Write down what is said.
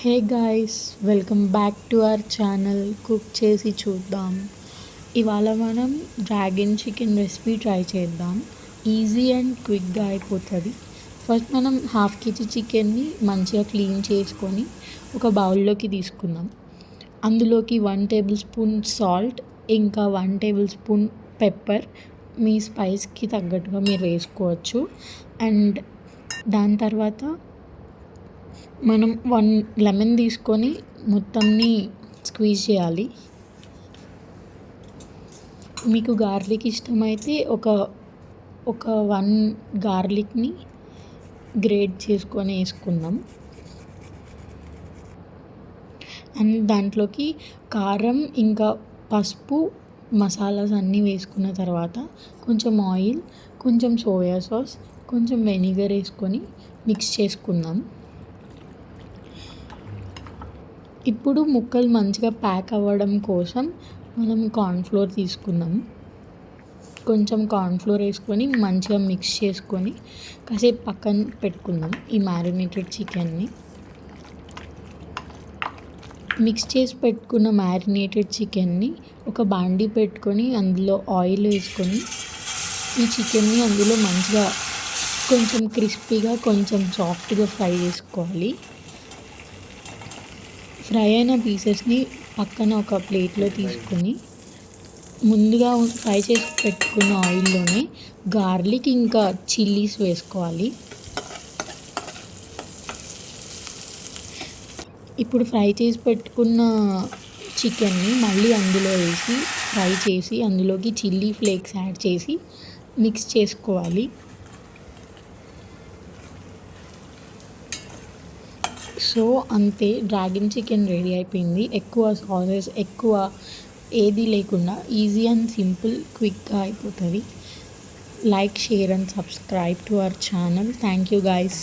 Hey guys, welcome back to our channel cook చేసి చూద్దాం. ఇవాళ మనం డ్రాగన్ చికెన్ రెసిపీ ట్రై చేద్దాం. ఈజీ అండ్ క్విక్గా అయిపోతుంది. ఫస్ట్ మనం హాఫ్ కేజీ చికెన్ని మంచిగా క్లీన్ చేసుకొని ఒక బౌల్లోకి తీసుకుందాం. అందులోకి 1 టేబుల్ స్పూన్ సాల్ట్, ఇంకా 1 టేబుల్ స్పూన్ పెప్పర్ మీ స్పైస్కి తగ్గట్టుగా మీరు వేసుకోవచ్చు. అండ్ దాని తర్వాత మనం 1 లెమన్ తీసుకొని మొత్తంని స్క్వీజ్ చేయాలి. మీకు గార్లిక్ ఇష్టమైతే ఒక 1 గార్లిక్ని గ్రేట్ చేసుకొని వేసుకుందాం. అండ్ దాంట్లోకి కారం, ఇంకా పసుపు, మసాలాస్ అన్నీ వేసుకున్న తర్వాత కొంచెం ఆయిల్, కొంచెం సోయా సాస్, కొంచెం వెనిగర్ వేసుకొని మిక్స్ చేసుకుందాం. ఇప్పుడు ముక్కలు మంచిగా ప్యాక్ అవ్వడం కోసం మనం కార్న్ఫ్లోర్ తీసుకుందాం. కొంచెం కార్న్ఫ్లోర్ వేసుకొని మంచిగా మిక్స్ చేసుకొని కాసేపు పక్కన పెట్టుకుందాం. ఈ మ్యారినేటెడ్ చికెన్ని మిక్స్ చేసి పెట్టుకున్న మ్యారినేటెడ్ చికెన్ని ఒక బాండీ పెట్టుకొని అందులో ఆయిల్ వేసుకొని ఈ చికెన్ని అందులో మంచిగా కొంచెం క్రిస్పీగా, కొంచెం సాఫ్ట్గా ఫ్రై చేసుకోవాలి. ఫ్రై అయిన పీసెస్ని పక్కన ఒక ప్లేట్లో తీసుకొని ముందుగా ఫ్రై చేసి పెట్టుకున్న ఆయిల్లోనే గార్లిక్ ఇంకా చిల్లీస్ వేసుకోవాలి. ఇప్పుడు ఫ్రై చేసి పెట్టుకున్న చికెన్ని మళ్ళీ అందులో వేసి ఫ్రై చేసి అందులోకి చిల్లీ ఫ్లేక్స్ యాడ్ చేసి మిక్స్ చేసుకోవాలి. సో అంతే, డ్రాగన్ చికెన్ రెడీ అయిపోయింది. ఎక్కువ సాసెస్ ఎక్కువ ఏది లేకుండా ఈజీ అండ్ సింపుల్ క్విక్గా అయిపోతుంది. Like, share and subscribe to our channel. Thank you guys.